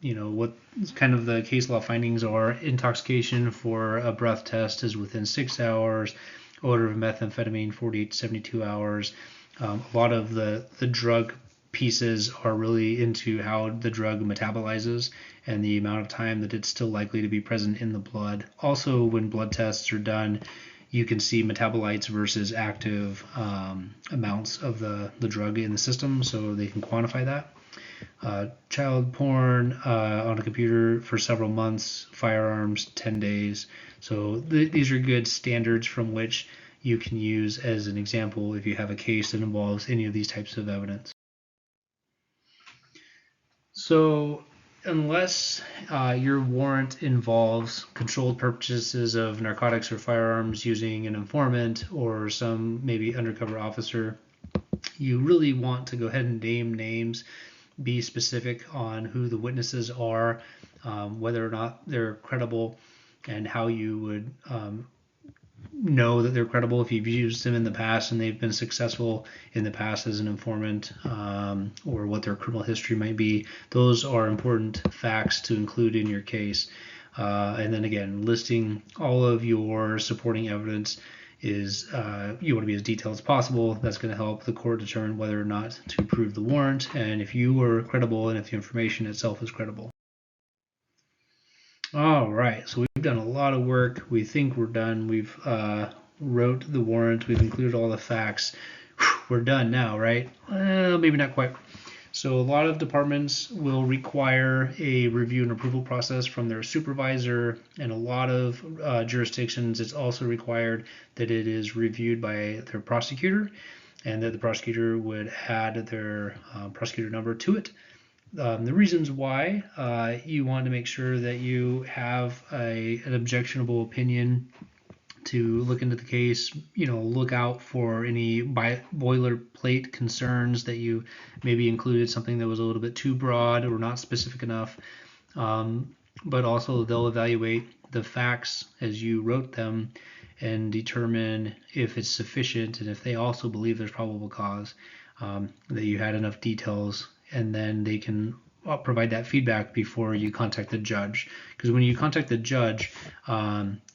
What kind of the case law findings are: intoxication for a breath test is within 6 hours, odor of methamphetamine 48 to 72 hours. A lot of the drug pieces are really into how the drug metabolizes and the amount of time that it's still likely to be present in the blood. Also, when blood tests are done, you can see metabolites versus active amounts of the drug in the system, so they can quantify that. Child porn on a computer for several months, firearms 10 days. So these are good standards from which you can use as an example if you have a case that involves any of these types of evidence. So unless your warrant involves controlled purchases of narcotics or firearms using an informant or some maybe undercover officer, you really want to go ahead and name names, be specific on who the witnesses are, whether or not they're credible, and how you would know that they're credible if you've used them in the past and they've been successful in the past as an informant, or what their criminal history might be. Those are important facts to include in your case. And then again, listing all of your supporting evidence is you want to be as detailed as possible. That's going to help the court determine whether or not to approve the warrant and if you are credible and if the information itself is credible. All right, so we've done a lot of work. We think we're done. We've wrote the warrant. We've included all the facts. We're done now, right? Maybe not quite. So a lot of departments will require a review and approval process from their supervisor, and a lot of jurisdictions, it's also required that it is reviewed by their prosecutor, and that the prosecutor would add their prosecutor number to it. The reasons why you want to make sure that you have an objectionable opinion to look into the case, look out for any boilerplate concerns that you maybe included something that was a little bit too broad or not specific enough. But also they'll evaluate the facts as you wrote them and determine if it's sufficient, and if they also believe there's probable cause, that you had enough details, and then they can provide that feedback before you contact the judge. Because when you contact the judge,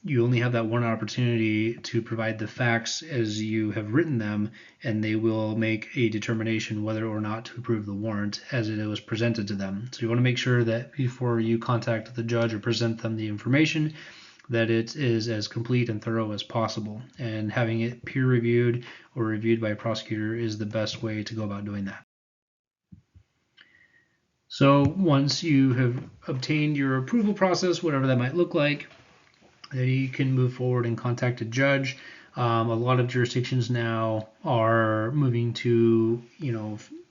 you only have that one opportunity to provide the facts as you have written them, and they will make a determination whether or not to approve the warrant as it was presented to them. So you want to make sure that before you contact the judge or present them the information, that it is as complete and thorough as possible. And having it peer reviewed or reviewed by a prosecutor is the best way to go about doing that. So once you have obtained your approval process, whatever that might look like, then you can move forward and contact a judge. A lot of jurisdictions now are moving to,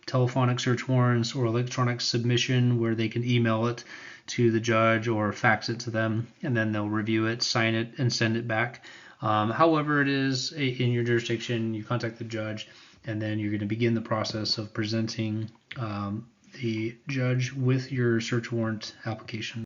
telephonic search warrants or electronic submission, where they can email it to the judge or fax it to them, and then they'll review it, sign it, and send it back. However it is in your jurisdiction, you contact the judge, and then you're going to begin the process of presenting the judge with your search warrant application.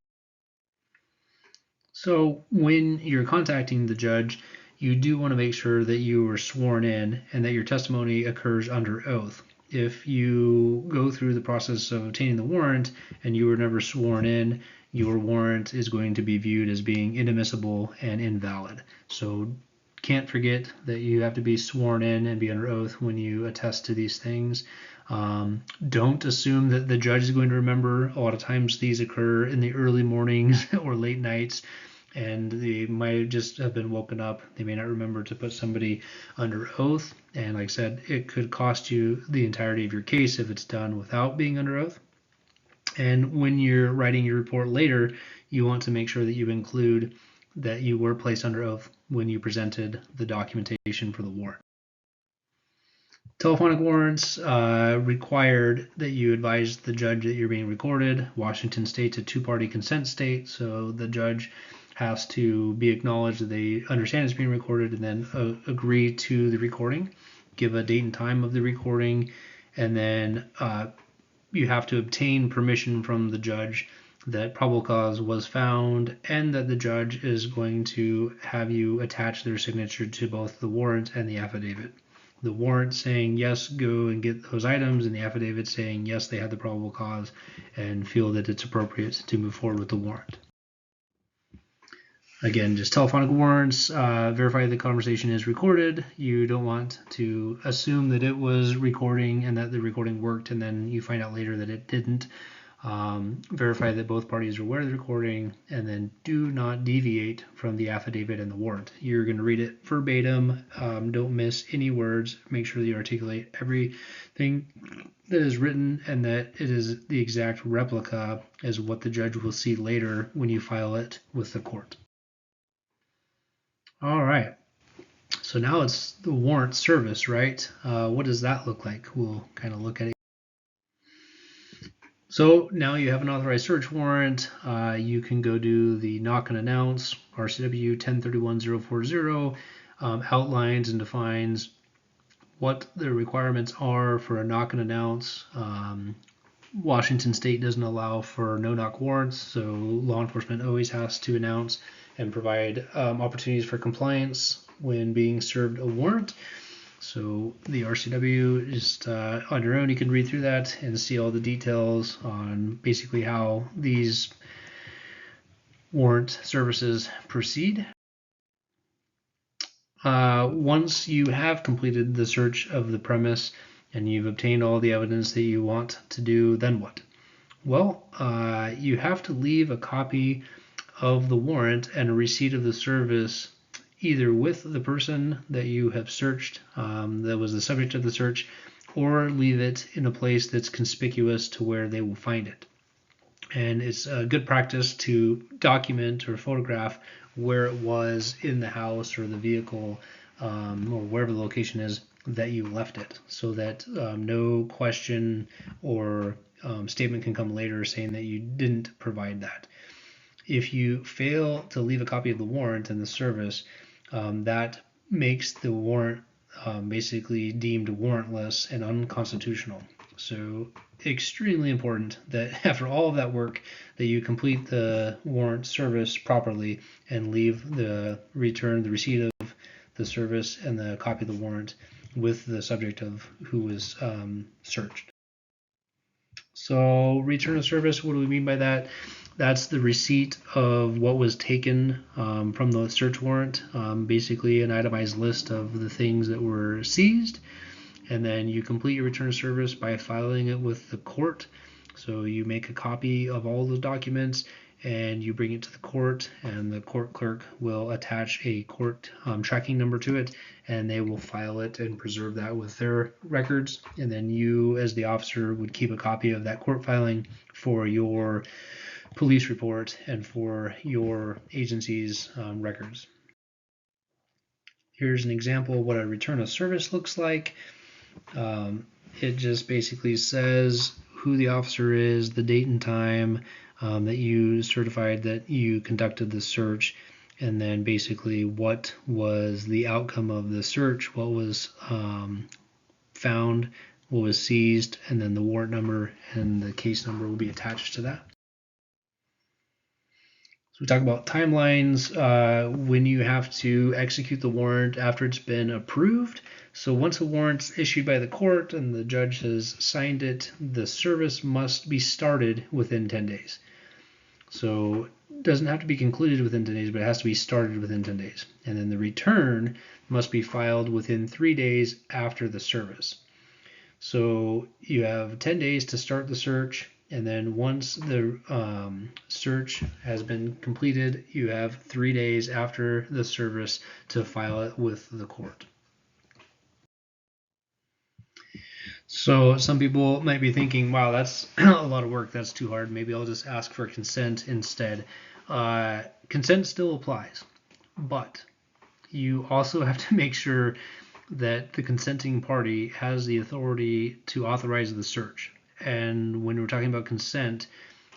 So when you're contacting the judge, you do want to make sure that you are sworn in and that your testimony occurs under oath. If you go through the process of obtaining the warrant and you were never sworn in, your warrant is going to be viewed as being inadmissible and invalid. So can't forget that you have to be sworn in and be under oath when you attest to these things. Don't assume that the judge is going to remember. A lot of times these occur in the early mornings or late nights, and they might just have been woken up. They may not remember to put somebody under oath. And like I said, it could cost you the entirety of your case if it's done without being under oath. And when you're writing your report later, you want to make sure that you include that you were placed under oath when you presented the documentation for the warrant. Telephonic warrants required that you advise the judge that you're being recorded. Washington State's a two-party consent state, so the judge has to be acknowledged that they understand it's being recorded and then agree to the recording. give a date and time of the recording, and then you have to obtain permission from the judge that probable cause was found, and that the judge is going to have you attach their signature to both the warrant and the affidavit. The warrant saying, yes, go and get those items, and the affidavit saying, yes, they had the probable cause and feel that it's appropriate to move forward with the warrant. Again, just telephonic warrants, verify the conversation is recorded. You don't want to assume that it was recording and that the recording worked, and then you find out later that it didn't. Verify that both parties are aware of the recording, and then do not deviate from the affidavit and the warrant. You're going to read it verbatim. Don't miss any words. Make sure that you articulate everything that is written and that it is the exact replica as what the judge will see later when you file it with the court. All right. So now it's the warrant service, right? What does that look like? We'll kind of look at it. So now you have an authorized search warrant. You can go do the knock and announce. RCW 1031-040 outlines and defines what the requirements are for a knock and announce. Washington State doesn't allow for no-knock warrants, so law enforcement always has to announce and provide opportunities for compliance when being served a warrant. So the RCW, just on your own, you can read through that and see all the details on basically how these warrant services proceed. Once you have completed the search of the premise and you've obtained all the evidence that you want to do, then what? Well, you have to leave a copy of the warrant and a receipt of the service either with the person that you have searched, that was the subject of the search, or leave it in a place that's conspicuous to where they will find it. And it's a good practice to document or photograph where it was in the house or the vehicle, or wherever the location is that you left it, so that no question or statement can come later saying that you didn't provide that. If you fail to leave a copy of the warrant in the service, that makes the warrant basically deemed warrantless and unconstitutional. So extremely important that after all of that work that you complete the warrant service properly and leave the receipt of the service and the copy of the warrant with the subject of who was searched. So return of service, what do we mean by that? That's the receipt of what was taken from the search warrant, basically an itemized list of the things that were seized. And then you complete your return of service by filing it with the court. So you make a copy of all the documents and you bring it to the court, and the court clerk will attach a court tracking number to it, and they will file it and preserve that with their records. And then you, as the officer, would keep a copy of that court filing for your police report and for your agency's records. Here's an example of what a return of service looks like. It just basically says who the officer is, the date and time that you certified that you conducted the search, and then basically what was the outcome of the search, what was found, what was seized, and then the warrant number and the case number will be attached to that. So we talk about timelines when you have to execute the warrant after it's been approved. So once a warrant's issued by the court and the judge has signed it, the service must be started within 10 days. So it doesn't have to be concluded within 10 days, but it has to be started within 10 days. And then the return must be filed within 3 days after the service. So you have 10 days to start the search, and then once the search has been completed, you have 3 days after the service to file it with the court. So some people might be thinking, wow, that's a lot of work, that's too hard, maybe I'll just ask for consent instead. Consent still applies, but you also have to make sure that the consenting party has the authority to authorize the search. And when we're talking about consent,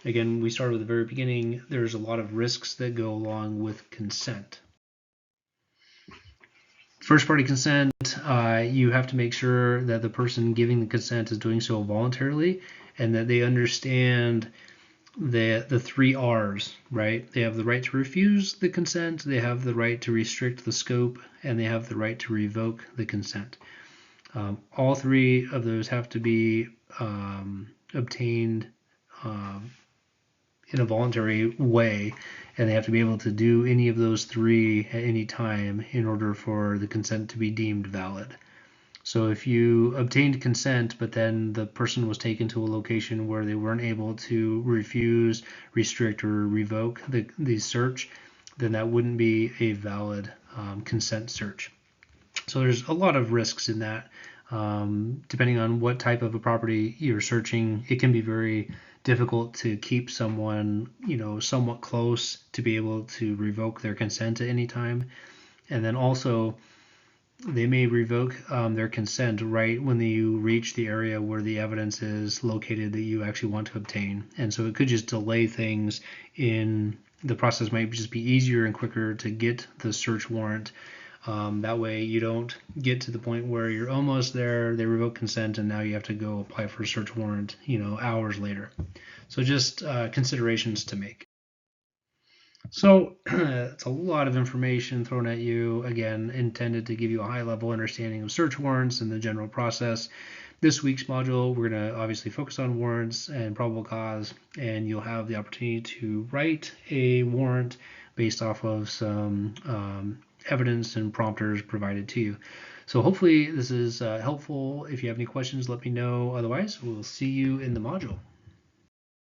again, we started with the very beginning, there's a lot of risks that go along with consent. First party consent, you have to make sure that the person giving the consent is doing so voluntarily and that they understand the three R's, right? They have the right to refuse the consent, they have the right to restrict the scope, and they have the right to revoke the consent. All three of those have to be obtained in a voluntary way, and they have to be able to do any of those three at any time in order for the consent to be deemed valid. So if you obtained consent, but then the person was taken to a location where they weren't able to refuse, restrict, or revoke the search, then that wouldn't be a valid consent search. So there's a lot of risks in that. Depending on what type of a property you're searching, it can be very difficult to keep someone, somewhat close to be able to revoke their consent at any time. And then also, they may revoke their consent right when you reach the area where the evidence is located that you actually want to obtain. And so it could just delay things in the process. Might just be easier and quicker to get the search warrant. That way you don't get to the point where you're almost there, they revoke consent, and now you have to go apply for a search warrant, hours later. So just considerations to make. So it's a lot of information thrown at you, again, intended to give you a high-level understanding of search warrants and the general process. This week's module, we're going to obviously focus on warrants and probable cause, and you'll have the opportunity to write a warrant based off of some evidence and prompters provided to you. So hopefully this is helpful. If you have any questions, let me know. Otherwise, we'll see you in the module.